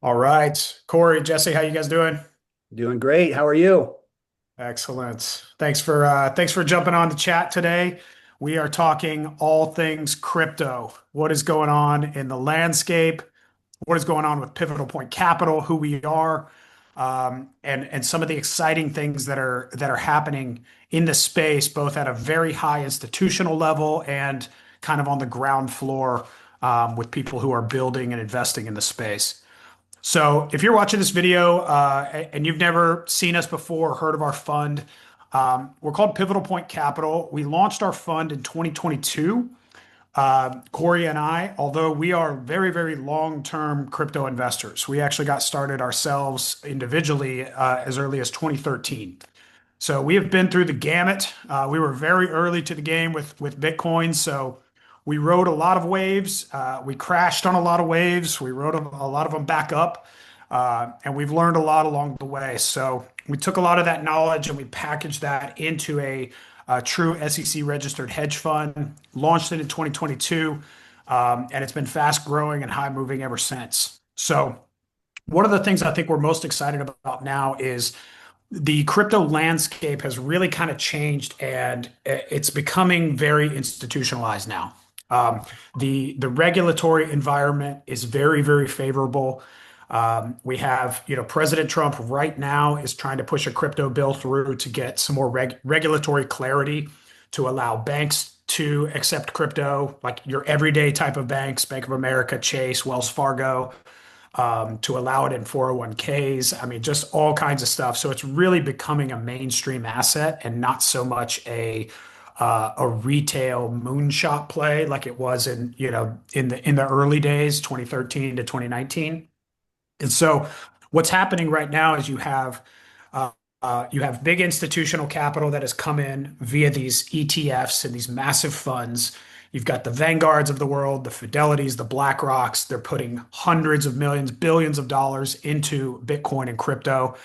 All right. Corey, Jesse, how you guys doing? Doing great. How are you? Excellent. Thanks for jumping on the chat today. We are talking all things crypto. What is going on in the landscape? What is going on with Pivotal Point Capital, who we are, and some of the exciting things that are happening in the space, both at a very high institutional level and kind of on the ground floor, with people who are building and investing in the space. So if you're watching this video and you've never seen us before or heard of our fund, we're called Pivotal Point Capital. We launched our fund in 2022. Corey and I, although we are very, very long-term crypto investors, we actually got started ourselves individually as early as 2013. So we have been through the gamut. We were very early to the game with Bitcoin, so we rode a lot of waves. We crashed on a lot of waves. We rode a lot of them back up, and we've learned a lot along the way. So we took a lot of that knowledge and we packaged that into a true SEC registered hedge fund. Launched it in 2022, and it's been fast growing and high moving ever since. So one of the things I think we're most excited about now is the crypto landscape has really kind of changed and it's becoming very institutionalized now. Um, the regulatory environment is very, very favorable. We have, President Trump right now is trying to push a crypto bill through to get some more regulatory clarity to allow banks to accept crypto, like your everyday type of banks, Bank of America, Chase, Wells Fargo, to allow it in 401ks. I mean, just all kinds of stuff. So it's really becoming a mainstream asset and not so much a retail moonshot play like it was in the early days, 2013 to 2019. And so what's happening right now is you have big institutional capital that has come in via these ETFs and these massive funds. You've got the Vanguards of the world, the Fidelities, the BlackRocks. They're putting hundreds of millions, billions of dollars into Bitcoin and crypto.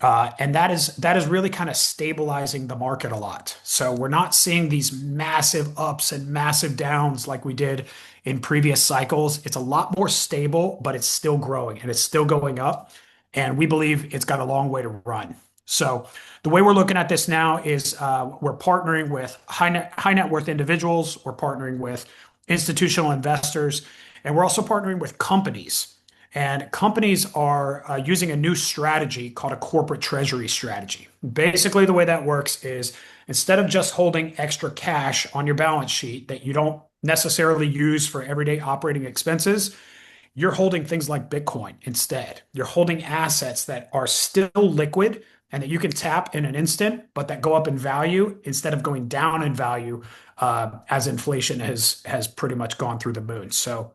And that is really kind of stabilizing the market a lot. So we're not seeing these massive ups and massive downs like we did in previous cycles. It's a lot more stable, but it's still growing and it's still going up. And we believe it's got a long way to run. So the way we're looking at this now is we're partnering with high net worth individuals. We're partnering with institutional investors, and we're also partnering with companies. And companies are using a new strategy called a corporate treasury strategy. Basically, the way that works is instead of just holding extra cash on your balance sheet that you don't necessarily use for everyday operating expenses, you're holding things like Bitcoin instead. You're holding assets that are still liquid and that you can tap in an instant, but that go up in value instead of going down in value as inflation has pretty much gone through the moon. So,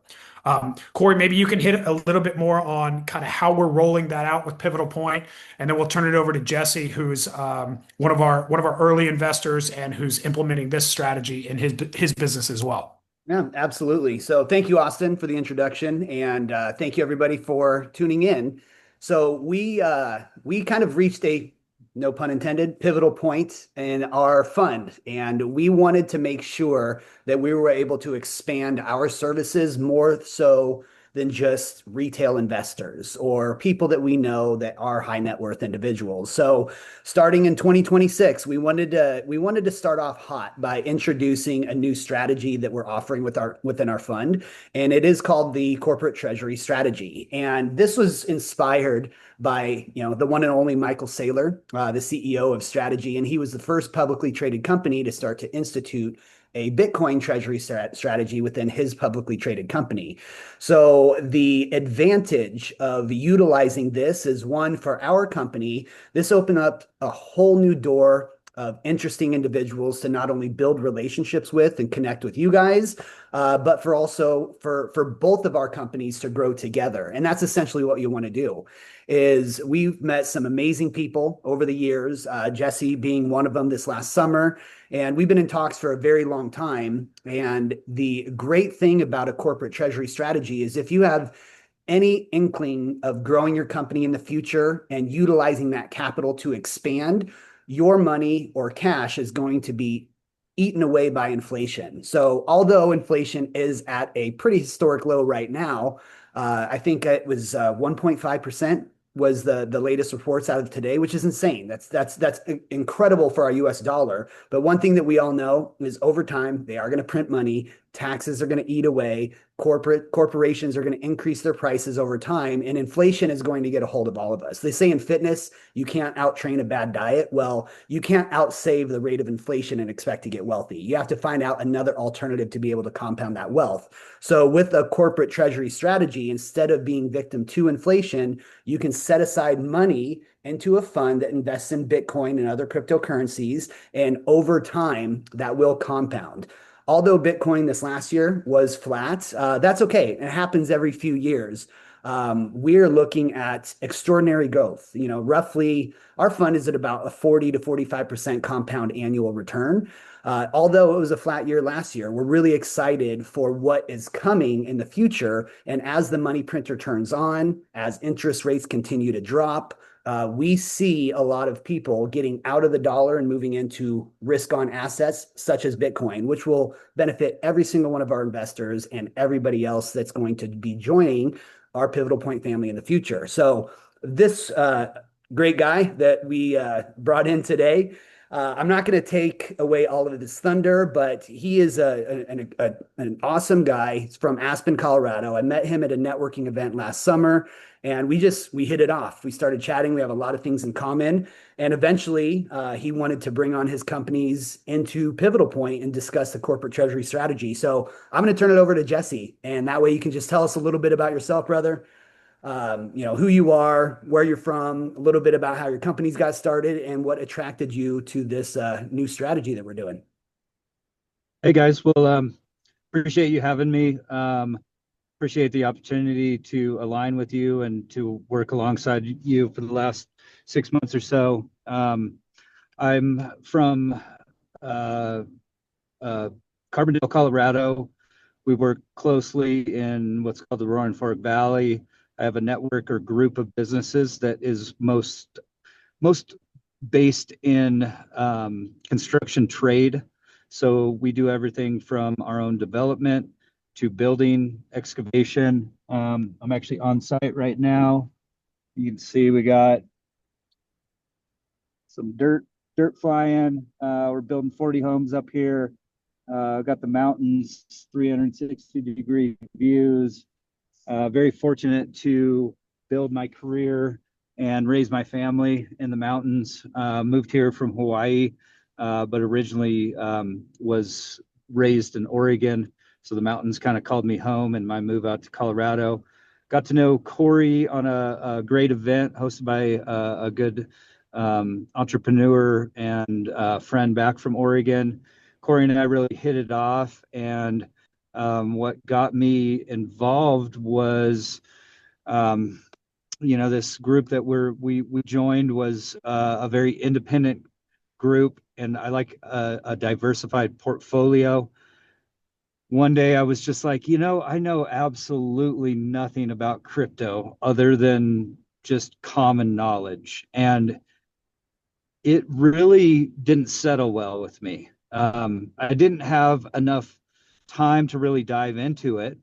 Corey, maybe you can hit a little bit more on kind of how we're rolling that out with Pivotal Point, and then we'll turn it over to Jesse, who's one of our early investors and who's implementing this strategy in his business as well. Yeah, absolutely. So thank you, Austin, for the introduction, and thank you everybody for tuning in. So we kind of reached a, no pun intended, pivotal point in our fund, and we wanted to make sure that we were able to expand our services more so than just retail investors or people that we know that are high net worth individuals. So starting in 2026, we wanted to start off hot by introducing a new strategy that we're offering within our fund, and it is called the Corporate Treasury Strategy. And this was inspired by the one and only Michael Saylor, the CEO of Strategy, and he was the first publicly traded company to start to institute a Bitcoin treasury strategy within his publicly traded company. So the advantage of utilizing this is, one, for our company, this opened up a whole new door of interesting individuals to not only build relationships with and connect with you guys, but for both of our companies to grow together. And that's essentially what you want to do. Is we've met some amazing people over the years, Jesse being one of them this last summer, and we've been in talks for a very long time. And the great thing about a corporate treasury strategy is if you have any inkling of growing your company in the future and utilizing that capital to expand, your money or cash is going to be eaten away by inflation. So although inflation is at a pretty historic low right now, I think it was 1.5% was the latest reports out of today, which is insane. That's incredible for our US dollar. But one thing that we all know is over time they are going to print money, taxes are going to eat away, corporations are going to increase their prices over time, and inflation is going to get a hold of all of us. They say in fitness, you can't out train a bad diet. Well, you can't outsave the rate of inflation and expect to get wealthy. You have to find out another alternative to be able to compound that wealth. So with a corporate treasury strategy, instead of being victim to inflation, you can set aside money into a fund that invests in Bitcoin and other cryptocurrencies. And over time, that will compound. Although Bitcoin this last year was flat, that's okay. It happens every few years. We're looking at extraordinary growth. Roughly our fund is at about a 40 to 45% compound annual return. Although it was a flat year last year, we're really excited for what is coming in the future. And as the money printer turns on, as interest rates continue to drop, we see a lot of people getting out of the dollar and moving into risk on assets such as Bitcoin, which will benefit every single one of our investors and everybody else that's going to be joining our Pivotal Point family in the future. So, this great guy that we brought in today, I'm not going to take away all of his thunder, but he is an awesome guy. He's from Aspen, Colorado. I met him at a networking event last summer, and we hit it off. We started chatting. We have a lot of things in common, and eventually, he wanted to bring on his companies into Pivotal Point and discuss the corporate treasury strategy. So I'm going to turn it over to Jesse, and that way you can just tell us a little bit about yourself, brother. Who you are, where you're from, a little bit about how your companies got started, and what attracted you to this new strategy that we're doing. Hey guys, well, appreciate you having me. Appreciate the opportunity to align with you and to work alongside you for the last 6 months or so. I'm from uh, uh, Carbondale, Colorado. We work closely in what's called the Roaring Fork Valley. I have a network or group of businesses that is most based in construction trade. So we do everything from our own development to building, excavation. I'm actually on site right now. You can see we got some dirt flying. We're building 40 homes up here. Got the mountains, 360-degree views. Very fortunate to build my career and raise my family in the mountains. Moved here from Hawaii, but originally was raised in Oregon. So the mountains kind of called me home in my move out to Colorado. Got to know Corey on a great event hosted by a good entrepreneur and friend back from Oregon. Corey and I really hit it off, and what got me involved was, this group that we joined was a very independent group, and I like a diversified portfolio. One day I was just like, I know absolutely nothing about crypto other than just common knowledge, and it really didn't settle well with me. I didn't have enough time to really dive into it,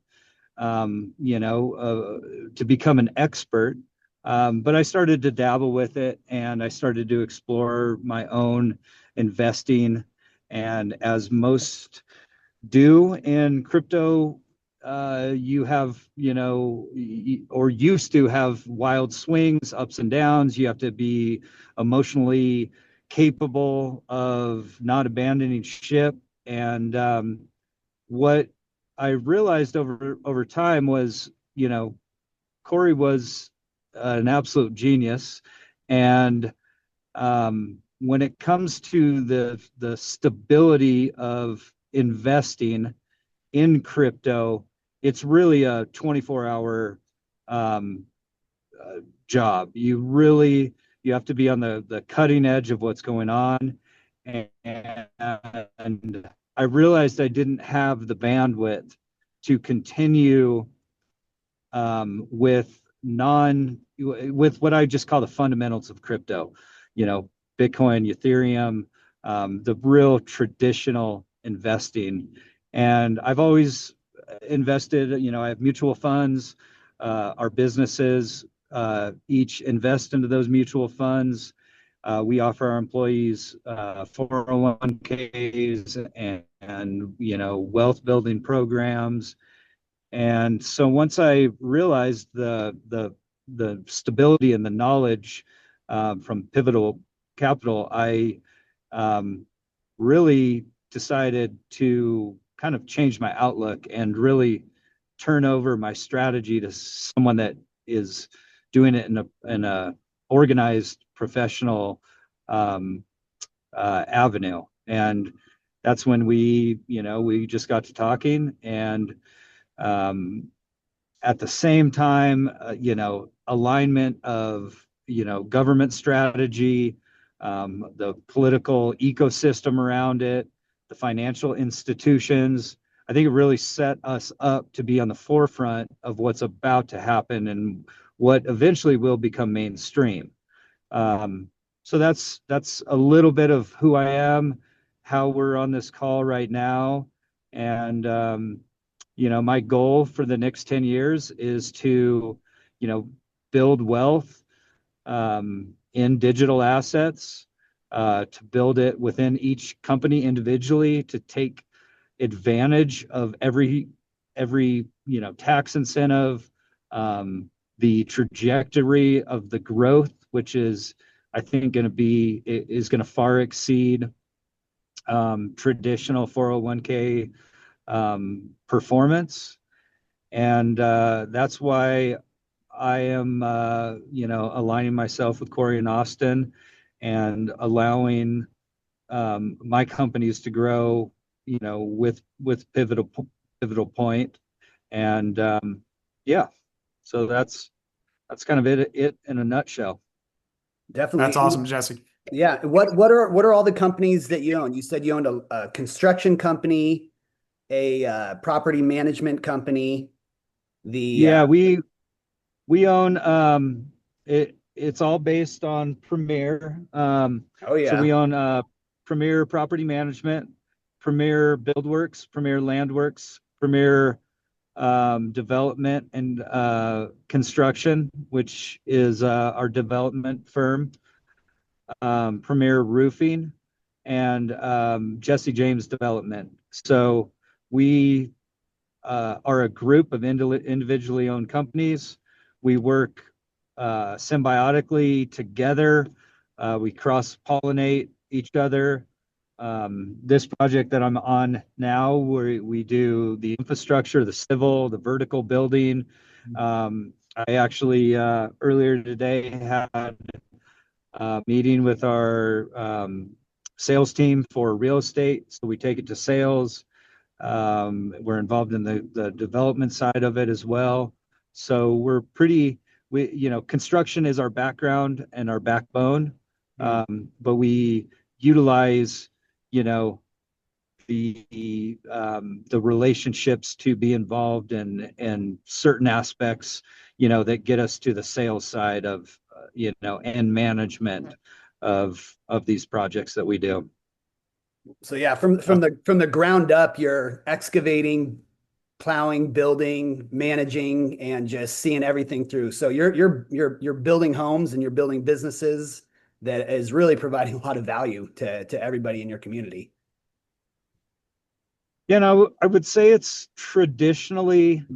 to become an expert. But I started to dabble with it, and I started to explore my own investing. And as most do in crypto, you have, or used to have wild swings, ups and downs. You have to be emotionally capable of not abandoning ship. And what I realized over time was, Corey was an absolute genius, and when it comes to the stability of investing in crypto, it's really a 24-hour job. You have to be on the cutting edge of what's going on, and I realized I didn't have the bandwidth to continue with what I just call the fundamentals of crypto, Bitcoin, Ethereum, the real traditional investing. And I've always invested, I have mutual funds. Our businesses each invest into those mutual funds. We offer our employees 401ks and wealth building programs. And so once I realized the stability and the knowledge from Pivotal Capital, I really decided to kind of change my outlook and really turn over my strategy to someone that is doing it in a organized professional avenue. And that's when we just got to talking, and at the same time, alignment of government strategy, the political ecosystem around it, the financial institutions. I think it really set us up to be on the forefront of what's about to happen and what eventually will become mainstream. So that's a little bit of who I am, how we're on this call right now, and my goal for the next 10 years is to, build wealth in digital assets, to build it within each company individually, to take advantage of every tax incentive, the trajectory of the growth, which is I think is going to far exceed traditional 401k performance. And that's why I am aligning myself with Corey and Austin and allowing my companies to grow with Pivotal Point. And yeah, so that's kind of it in a nutshell. Definitely. That's awesome, Jesse. Yeah. What are all the companies that you own? You said you owned a construction company, a property management company. Yeah, we own it's all based on Premier. Oh So yeah. we own Premier Property Management, Premier Buildworks, Premier Landworks, Premier Development and Construction, which is our development firm, Premier Roofing, and Jesse James Development. So we are a group of individually owned companies. We work symbiotically together. We cross-pollinate each other. This project that I'm on now, where we do the infrastructure, the civil, the vertical building. I actually earlier today had a meeting with our sales team for real estate. So we take it to sales. We're involved in the development side of it as well. So construction is our background and our backbone. But we utilize, the relationships to be involved in certain aspects, that get us to the sales side of, and management of these projects that we do. So yeah, from the ground up, you're excavating, plowing, building, managing, and just seeing everything through. So you're building homes and you're building businesses that is really providing a lot of value to everybody in your community. Yeah, no, I would say it's traditionally,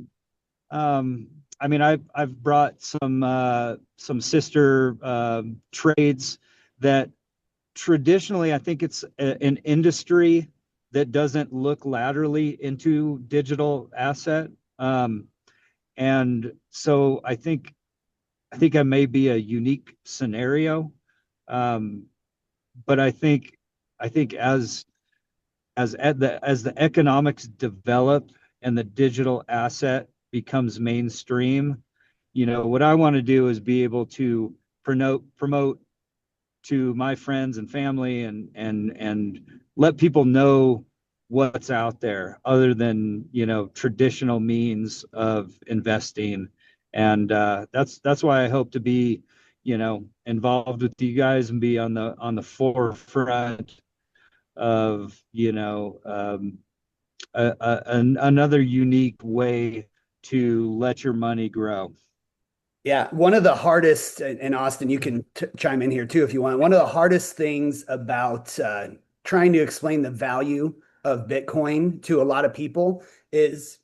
I've brought some sister trades that traditionally I think it's an industry that doesn't look laterally into digital asset. And so I think I may be a unique scenario. But I think as the economics develop and the digital asset becomes mainstream, what I want to do is be able to promote to my friends and family and let people know what's out there other than traditional means of investing. And that's why I hope to be involved with you guys and be on the forefront of, another unique way to let your money grow. Yeah, one of the hardest, and Austin, you can chime in here too if you want. One of the hardest things about trying to explain the value of Bitcoin to a lot of people is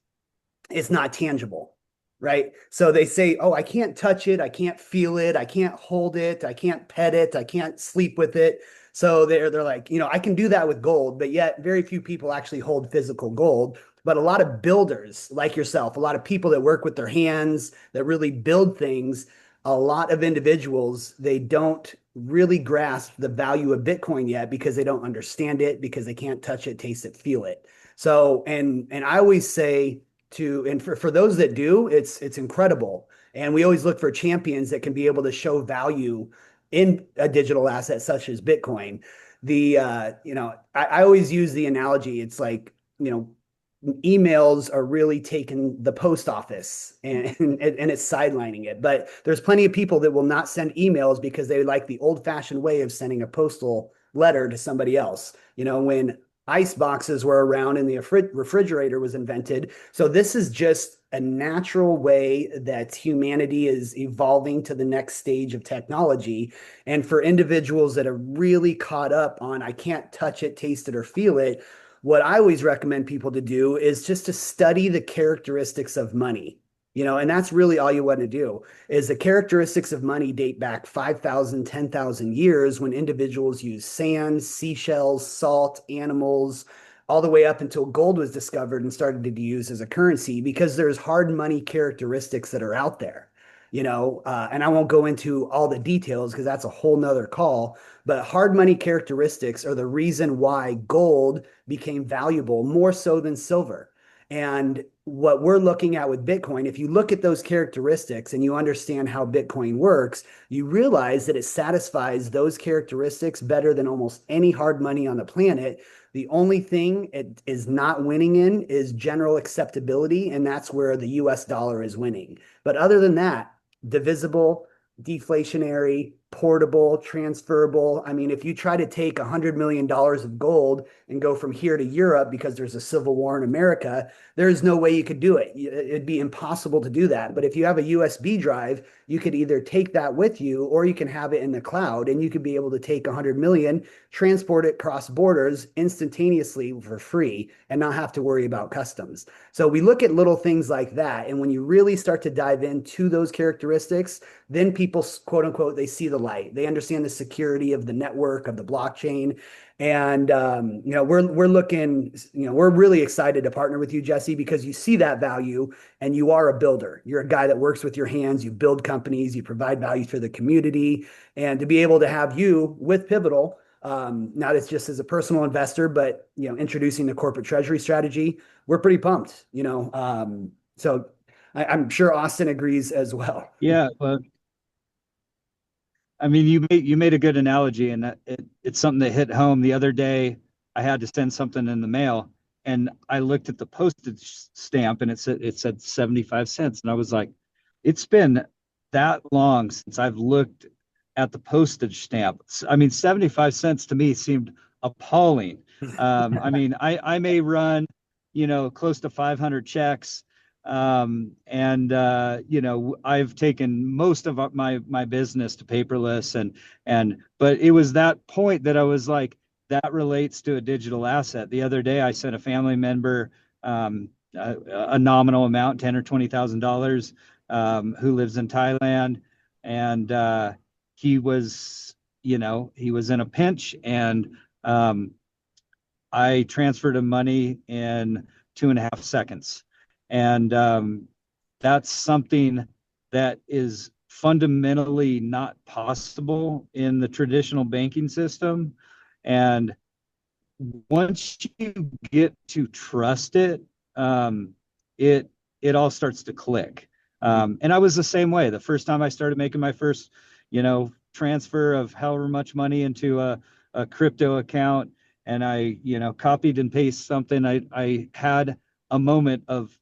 it's not tangible, right? So they say, oh, I can't touch it, I can't feel it, I can't hold it, I can't pet it, I can't sleep with it. So they're like, I can do that with gold, but yet very few people actually hold physical gold. But a lot of builders like yourself, a lot of people that work with their hands, that really build things, a lot of individuals, they don't really grasp the value of Bitcoin yet because they don't understand it, because they can't touch it, taste it, feel it. So, and I always say, and for those that do, it's incredible. And we always look for champions that can be able to show value in a digital asset such as Bitcoin. I always use the analogy. It's like, emails are really taking the post office and it's sidelining it. But there's plenty of people that will not send emails because they like the old fashioned way of sending a postal letter to somebody else. When ice boxes were around and the refrigerator was invented. So this is just a natural way that humanity is evolving to the next stage of technology. And for individuals that are really caught up on, I can't touch it, taste it, or feel it, what I always recommend people to do is just to study the characteristics of money. And that's really all you want to do. Is the characteristics of money date back 5,000, 10,000 years when individuals used sand, seashells, salt, animals, all the way up until gold was discovered and started to be used as a currency, because there's hard money characteristics that are out there. And I won't go into all the details because that's a whole nother call. But hard money characteristics are the reason why gold became valuable more so than silver. And what we're looking at with Bitcoin, if you look at those characteristics and you understand how Bitcoin works, you realize that it satisfies those characteristics better than almost any hard money on the planet. The only thing it is not winning in is general acceptability, and that's where the US dollar is winning. But other than that, divisible, deflationary, portable, transferable. I mean, if you try to take $100 million of gold and go from here to Europe because there's a civil war in America, there's no way you could do it. It'd be impossible to do that. But if you have a USB drive, you could either take that with you or you can have it in the cloud, and you could be able to take 100 million, transport it cross borders instantaneously for free and not have to worry about customs. So we look at little things like that. And when you really start to dive into those characteristics, then people, quote unquote, they see the light. They understand the security of the network, of the blockchain. And we're looking, we're really excited to partner with you, Jesse, because you see that value and you are a builder. You're a guy that works with your hands, you build companies, you provide value for the community. And to be able to have you with Pivotal, not as just as a personal investor, but introducing the corporate treasury strategy, we're pretty pumped. So I'm sure Austin agrees as well. Yeah, well, I mean, you made a good analogy, and it's something that hit home. The other day, I had to send something in the mail, and I looked at the postage stamp, and it said 75 cents, and I was like, it's been that long since I've looked at the postage stamp. I mean, 75 cents to me seemed appalling. I mean, I may run, close to 500 checks. And I've taken most of my business to paperless, but it was that point that I was like, that relates to a digital asset. The other day I sent a family member a nominal amount, 10 or $20,000, who lives in Thailand, and he was in a pinch, and I transferred him money in 2.5 seconds. And that's something that is fundamentally not possible in the traditional banking system. And once you get to trust it, it all starts to click. And I was the same way. The first time I started making my first, transfer of however much money into a crypto account, and I, copied and pasted something, I had a moment of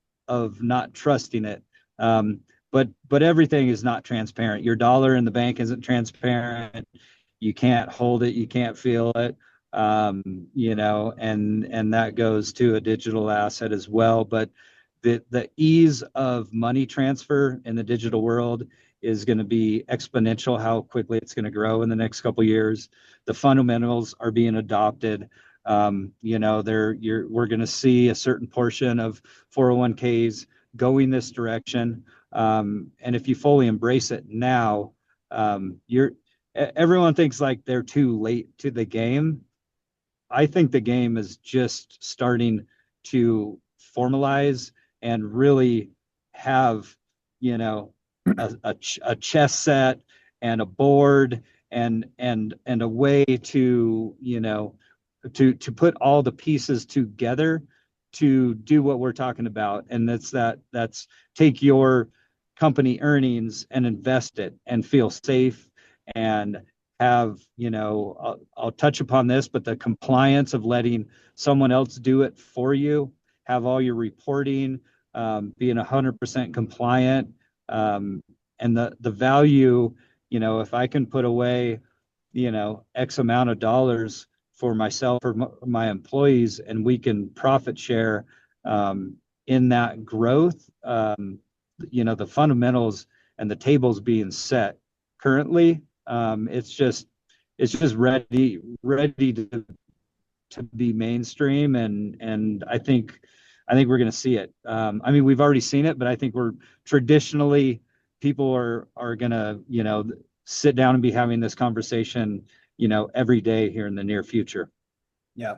not trusting it. But everything is not transparent. Your dollar in the bank isn't transparent. You can't hold it. You can't feel it. and that goes to a digital asset as well. But the ease of money transfer in the digital world is going to be exponential, how quickly it's going to grow in the next couple of years. The fundamentals are being adopted. We're going to see a certain portion of 401ks going this direction. And if you fully embrace it now, everyone thinks like they're too late to the game. I think the game is just starting to formalize and really have, you know, a chess set and a board and a way to, to put all the pieces together to do what we're talking about. And that's take your company earnings and invest it and feel safe and have, I'll touch upon this, but the compliance of letting someone else do it for you, have all your reporting, being 100% compliant, and the value, if I can put away, X amount of dollars for myself or my employees, and we can profit share in that growth, the fundamentals and the tables being set currently. It's just ready to be mainstream, and I think we're going to see it. I mean, we've already seen it, but I think we're traditionally people are going to sit down and be having this conversation every day here in the near future. Yeah.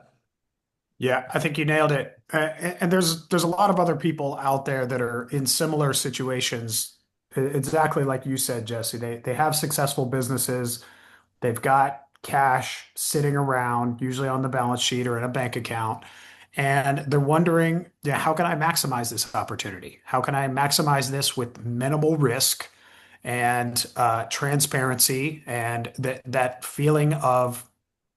Yeah, I think you nailed it. And there's a lot of other people out there that are in similar situations, exactly like you said, Jesse. They have successful businesses. They've got cash sitting around, usually on the balance sheet or in a bank account, and they're wondering, yeah, how can I maximize this opportunity? How can I maximize this with minimal risk and transparency and that feeling of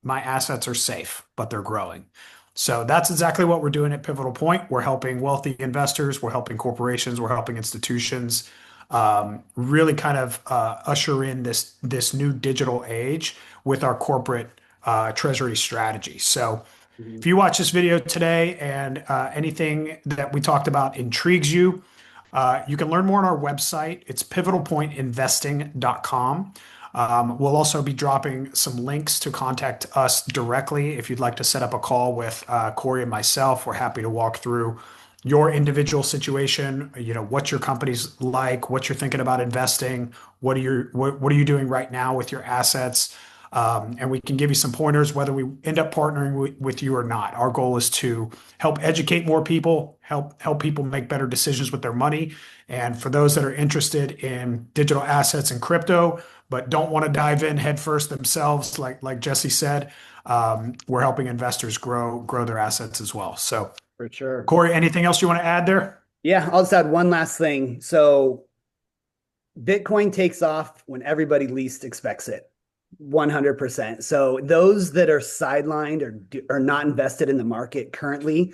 my assets are safe, but they're growing. So that's exactly what we're doing at Pivotal Point. We're helping wealthy investors, we're helping corporations, we're helping institutions really kind of usher in this new digital age with our corporate treasury strategy. So if you watch this video today and anything that we talked about intrigues you, you can learn more on our website. It's pivotalpointinvesting.com. We'll also be dropping some links to contact us directly. If you'd like to set up a call with Corey and myself, we're happy to walk through your individual situation, what your company's like, what you're thinking about investing, what are you doing right now with your assets, and we can give you some pointers whether we end up partnering with you or not. Our goal is to help educate more people, help people make better decisions with their money, and for those that are interested in digital assets and crypto but don't want to dive in headfirst themselves, like Jesse said, we're helping investors grow their assets as well. So. For sure. Corey, anything else you want to add there? Yeah, I'll just add one last thing. So Bitcoin takes off when everybody least expects it. 100%. So those that are sidelined or are not invested in the market currently,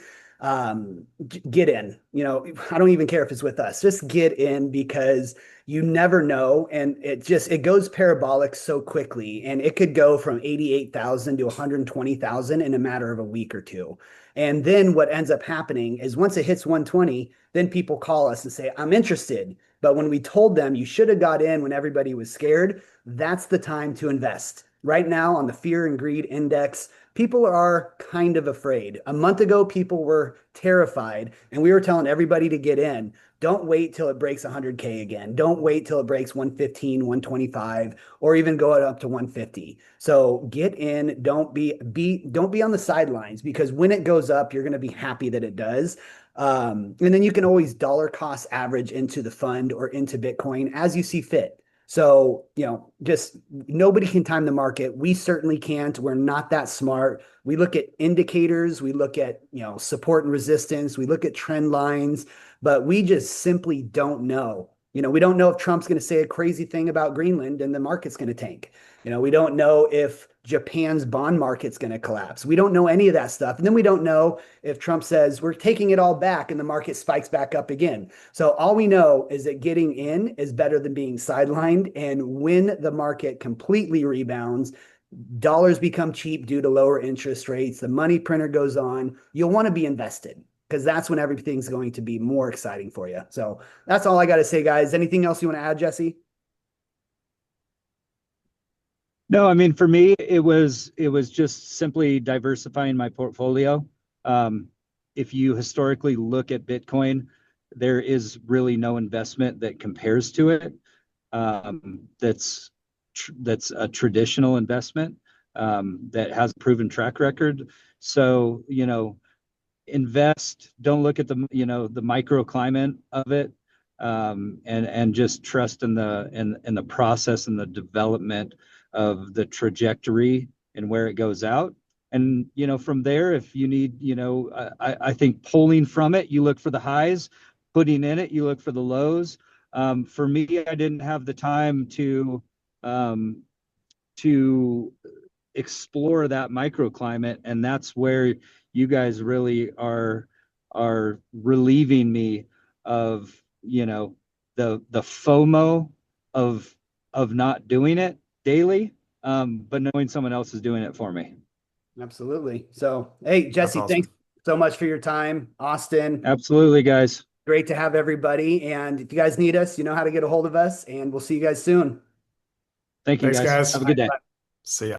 get in. I don't even care if it's with us. Just get in because you never know, and it goes parabolic so quickly, and it could go from 88,000 to 120,000 in a matter of a week or two. And then what ends up happening is once it hits 120, then people call us and say, I'm interested. But when we told them you should have got in when everybody was scared, that's the time to invest. Right now on the fear and greed index, people are kind of afraid. A month ago, people were terrified, and we were telling everybody to get in. Don't wait till it breaks 100K again. Don't wait till it breaks 115, 125, or even go up to 150. So get in. Don't be on the sidelines, because when it goes up, you're going to be happy that it does. And then you can always dollar cost average into the fund or into Bitcoin as you see fit. So, just nobody can time the market. We certainly can't. We're not that smart. We look at indicators. We look at, support and resistance. We look at trend lines, but we just simply don't know. We don't know if Trump's going to say a crazy thing about Greenland and the market's going to tank. We don't know if Japan's bond market's going to collapse. We don't know any of that stuff. And then we don't know if Trump says we're taking it all back and the market spikes back up again. So all we know is that getting in is better than being sidelined. And when the market completely rebounds, dollars become cheap due to lower interest rates, the money printer goes on, you'll want to be invested because that's when everything's going to be more exciting for you. So that's all I got to say, guys. Anything else you want to add, Jesse? No, I mean, for me, it was just simply diversifying my portfolio. Um, if you historically look at Bitcoin, there is really no investment that compares to it. That's a traditional investment that has a proven track record. So, invest, don't look at the microclimate of it, and just trust in the process and the development of the trajectory and where it goes out. And from there, if you need, I think pulling from it, you look for the highs. Putting in it, you look for the lows. For me, I didn't have the time um, to explore that microclimate, and that's where you guys really are relieving me of the FOMO of not doing it daily, but knowing someone else is doing it for me. Absolutely. So, hey, That's Jesse, thanks awesome. so much for your time. Austin, Absolutely, guys. great to have everybody. And if you guys need us, you know how to get a hold of us, and we'll see you guys soon. Thank you, Thanks, guys. guys. Have a good day. Bye. See ya.